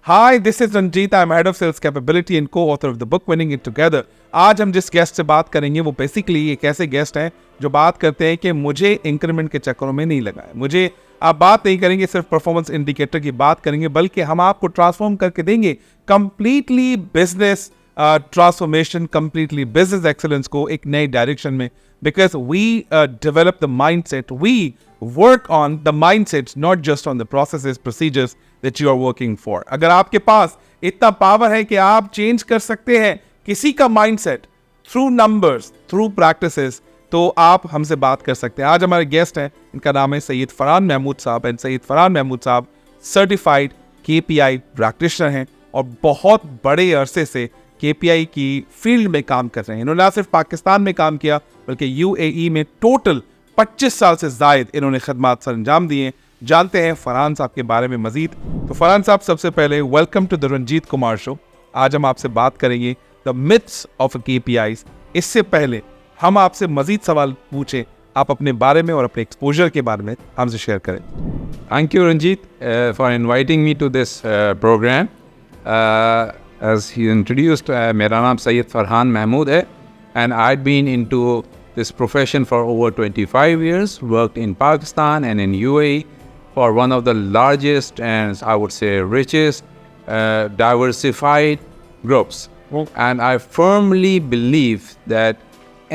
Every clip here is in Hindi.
Hi, this is Ranjit. I'm head of sales capability and co-author of the book Winning It Together. आज हम जिस गेस्ट से बात करेंगे वो बेसिकली एक ऐसे गेस्ट हैं जो बात करते हैं कि मुझे इंक्रीमेंट के चक्करों में नहीं लगा है। मुझे आप बात नहीं करेंगे सिर्फ परफॉर्मेंस इंडिकेटर की बात करेंगे, बल्कि हम आपको ट्रांसफॉर्म करके देंगे completely business transformation, completely business excellence को एक नई डायरेक्शन में। Because we develop the mindset, we work on the mindsets, not just on the processes, procedures that you are working for. अगर आपके पास इतना पावर है कि आप चेंज कर सकते हैं किसी का mindset through numbers, through practices, तो आप हमसे बात कर सकते हैं। आज हमारे गेस्ट हैं, इनका नाम है सैयद फरहान महमूद साहब। एंड सैयद फरहान महमूद साहब सर्टिफाइड KPI प्रैक्टिशनर हैं और बहुत बड़े अरसे से KPI की फील्ड में काम कर रहे हैं। इन्होंने ना सिर्फ पाकिस्तान में काम किया बल्कि UAE में टोटल 25 साल से जायद इन्होंने खदमात सर अंजाम दिए। जानते हैं फरहान साहब के बारे में मजीद। तो फरहान साहब, सबसे पहले welcome to the Ranjit Kumar show. आज हम आपसे बात करेंगे द मिथ्स ऑफ KPIs। इससे पहले हम आपसे मजीद सवाल पूछें, आप अपने बारे में और अपने एक्सपोजर के बारे में हमसे शेयर करें। Thank you, Ranjit, for inviting me to this program. As he introduced, मेरा नाम सैयद फरहान महमूद है, and I'd been into this profession for over 25 years, worked in Pakistan and in UAE for one of the largest and I would say richest diversified groups. And I firmly believe that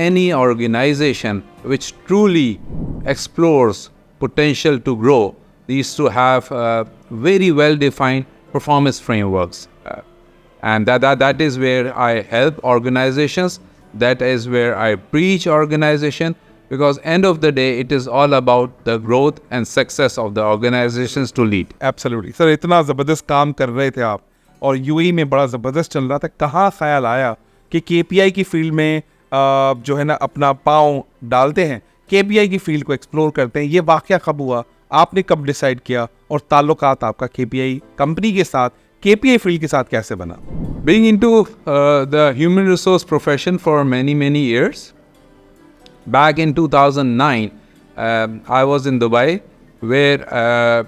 any organization which truly explores potential to grow needs to have very well-defined performance frameworks. And that is where I help organizations. That is where I preach organization. Because end of the day, it is all about the growth and success of the organizations to lead. Absolutely. Sir, इतना ज़बरदस्त काम कर रहे थे आप और UAE में बड़ा ज़बरदस्त चल रहा था। कहाँ ख्याल आया कि KPI की फील्ड में जो है ना अपना पाँव डालते हैं, KPI की फील्ड को एक्सप्लोर करते हैं? ये वाक़या कब हुआ, आपने कब डिसाइड किया और ताल्लुकात आपका KPI कंपनी के साथ, KPI फील्ड के साथ कैसे बना? Being into the human resource profession for many years. Back in 2009, I was in Dubai where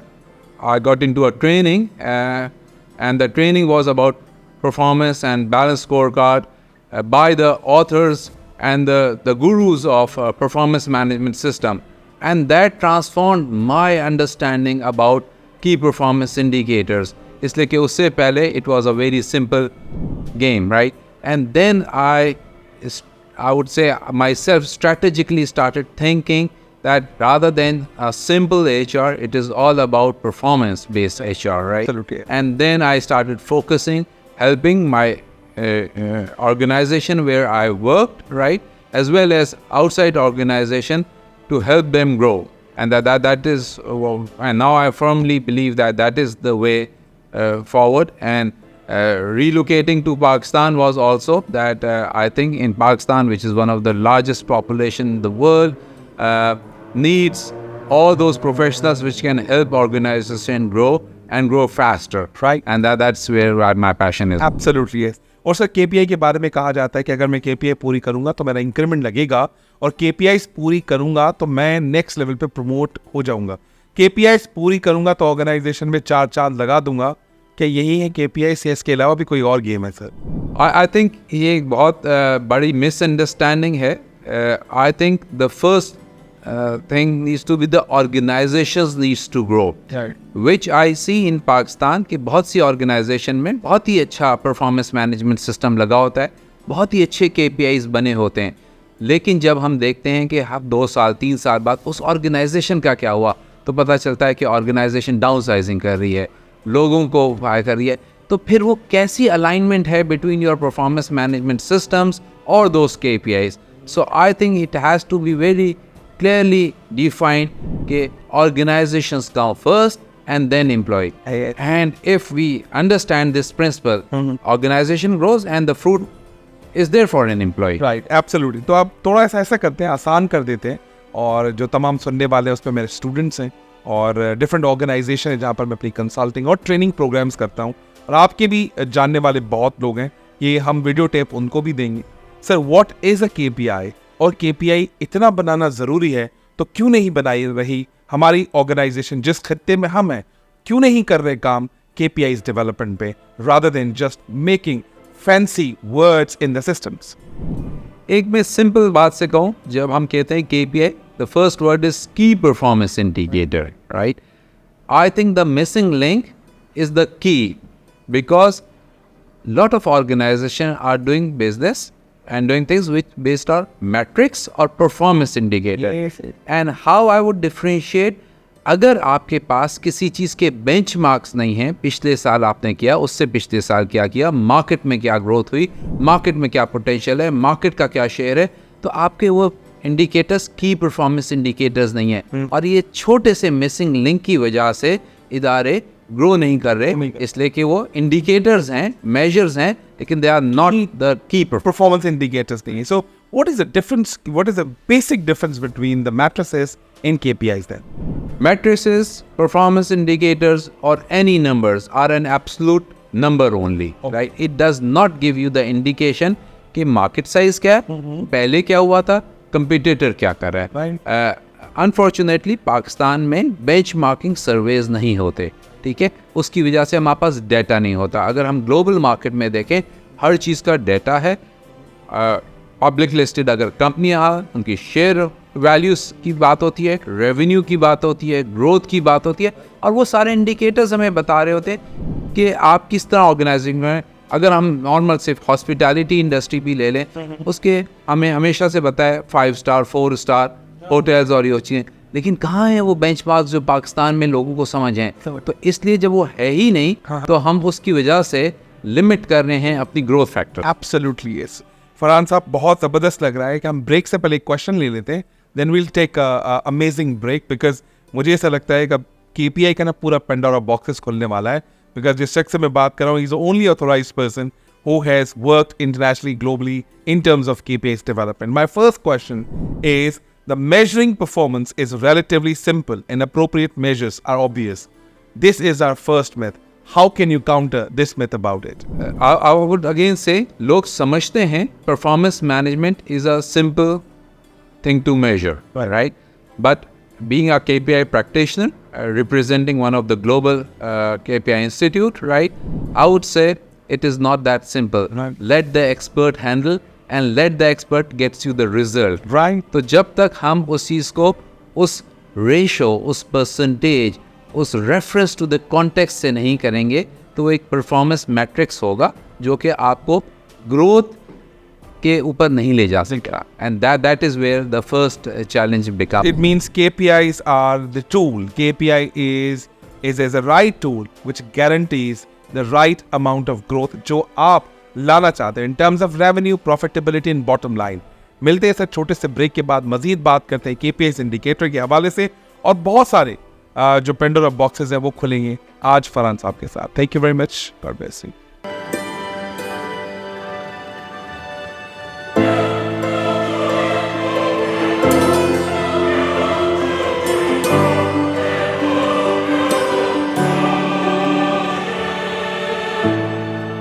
I got into a training and the training was about performance and balance scorecard by the authors and the gurus of performance management system. And that transformed my understanding about key performance indicators. इसलिए कि उससे पहले it was a very simple game, right? And then I would say myself strategically started thinking that rather than a simple HR, it is all about performance-based HR, right? Absolutely. And then I started focusing, helping my organization where I worked, right, as well as outside organization to help them grow. And that is, and now I firmly believe that is the way forward. And relocating to Pakistan was also that I think in Pakistan, which is one of the largest population in the world, needs all those professionals which can help organization grow and grow faster, right? And that's where my passion is. Absolutely, yes. और सर, KPI के बारे में कहा जाता है कि अगर मैं KPI पूरी करूंगा तो मेरा इंक्रीमेंट लगेगा और KPIs पूरी करूंगा तो मैं नेक्स्ट लेवल पे प्रमोट हो जाऊंगा। KPIs पूरी करूंगा तो ऑर्गेनाइजेशन में 4 चांद लगा दूंगा। क्या यही है KPIs या इसके अलावा भी कोई और गेम है सर? I think ये एक बहुत बड़ी मिसअंडरस्टैंडिंग है। I think the first thing needs to be the organizations needs to grow, right. Which I see in Pakistan कि बहुत सी ऑर्गेनाइजेशन में बहुत ही अच्छा परफॉर्मेंस मैनेजमेंट सिस्टम लगा होता है, बहुत ही अच्छे KPIs बने होते हैं, लेकिन जब हम देखते हैं कि हर 2 साल 3 साल बाद उस ऑर्गेनाइजेशन का क्या हुआ, तो पता चलता है कि ऑर्गेनाइजेशन डाउन साइजिंग कर रही है, लोगों को फायर कर रही है। तो फिर वो कैसी अलाइनमेंट है between your performance management systems और those KPIs? So I think it has to be very clearly defined कि organizations come first and then employee. And if we understand this principle, organization grows and the fruit is there for an employee. Right, absolutely. तो आप थोड़ा सा ऐसा करते हैं, आसान कर देते हैं, और जो तमाम सुनने वाले हैं उसमें मेरे स्टूडेंट्स हैं और डिफरेंट ऑर्गेनाइजेशन है जहाँ पर मैं अपनी कंसल्टिंग और ट्रेनिंग प्रोग्राम्स करता हूँ, और आपके भी जानने वाले बहुत लोग हैं, ये हम वीडियो टेप उनको भी देंगे। Sir, what is a KPI और KPI इतना बनाना ज़रूरी है तो क्यों नहीं बनाई रही हमारी ऑर्गेनाइजेशन जिस खत्ते में हम हैं? क्यों नहीं कर रहे काम KPIs development पे rather than just making fancy words in the systems? एक मैं सिंपल बात से कहूँ, जब हम कहते हैं KPI, the first word is key performance indicator, right? I think the missing link is the key, because lot of organizations are doing business and doing things which based on metrics or performance indicator. Yes. And how I would differentiate, अगर आपके पास किसी चीज़ के बेंचमार्क्स नहीं हैं, पिछले साल आपने किया, उससे पिछले साल क्या किया, मार्केट में क्या ग्रोथ हुई, मार्केट में क्या पोटेंशियल है, मार्केट का क्या शेयर है, तो आपके वो इंडिकेटर्स की परफॉर्मेंस इंडिकेटर्स नहीं है। और ये छोटे से मिसिंग लिंक की वजह से इदारे ग्रो नहीं कर रहे, इसलिए कि वो इंडिकेटर्स हैं, मेजर्स हैं, लेकिन they are not the key Performance indicators नहीं है. So what is the difference? What is the basic difference between the matrices and KPIs then? Matrices, performance indicators, or any numbers are an absolute number only, right? It does not give you the indication कि market size क्या है, पहले क्या हुआ था, competitor क्या कर रहा है. Unfortunately, पाकिस्तान में benchmarking surveys नहीं होते, ठीक है, उसकी वजह से हमारे पास डेटा नहीं होता. अगर हम ग्लोबल मार्केट में देखें, हर चीज़ का डेटा है. पब्लिक लिस्टेड अगर कंपनियाँ, उनकी शेयर वैल्यूज़ की बात होती है, रेवेन्यू की बात होती है, ग्रोथ की बात होती है, और वो सारे इंडिकेटर्स हमें बता रहे होते हैं कि आप किस तरह ऑर्गेनाइजिंग में. अगर हम नॉर्मल सिर्फ हॉस्पिटैलिटी इंडस्ट्री भी ले लें, उसके हमें हमेशा से बताया 5 स्टार 4 स्टार होटल्स और ये चीज़ें, लेकिन कहाँ हैं वो बेंचमार्क्स जो पाकिस्तान में लोगों को समझ हैं. तो इसलिए जब वो है ही नहीं, तो हम उसकी वजह से लिमिट कर रहे हैं अपनी growth factor. Absolutely yes. Farhan साहब, बहुत ज़बरदस्त लग रहा है कि हम ब्रेक से पहले एक क्वेश्चन ले लेते हैं, then we'll take amazing break, because मुझे ऐसा लगता है कि अब KPI का ना पूरा पेंडोरा बॉक्सेस खुलने वाला है, बिकॉज जिस शख्स से मैं बात कर रहा हूँ, is the only authorised person who has worked internationally, globally in terms of KPIs development. My first question is, the measuring performance is relatively simple and appropriate measures are obvious. This is our first myth. How can you counter this myth about it? I would again say, लोग समझते हैं performance management is a simple thing to measure, right? But being a KPI practitioner, representing one of the global KPI institute, right? I would say it is not that simple. Right. Let the expert handle and let the expert gets you the result. Right. तो जब तक हम उस चीज़ को उस रेशो, उस परसेंटेज, उस रेफरेंस टू द कॉन्टेक्स्ट से नहीं करेंगे, तो वो एक परफॉर्मेंस मैट्रिक्स होगा जो कि आपको ग्रोथ के ऊपर नहीं ले जा सकता. And that is where the first challenge become. It means KPIs are the tool. KPI is as a right tool which guarantees the right amount of growth जो आप लाना चाहते हैं in terms of revenue, profitability and bottom line. मिलते हैं सर छोटे से ब्रेक के बाद, मजीद बात करते हैं KPIs इंडिकेटर के हवाले से, और बहुत सारे जो पेंडोरा बॉक्सेस हैं वो खुलेंगे आज फरहान साहब के साथ. Thank you very much. God bless you.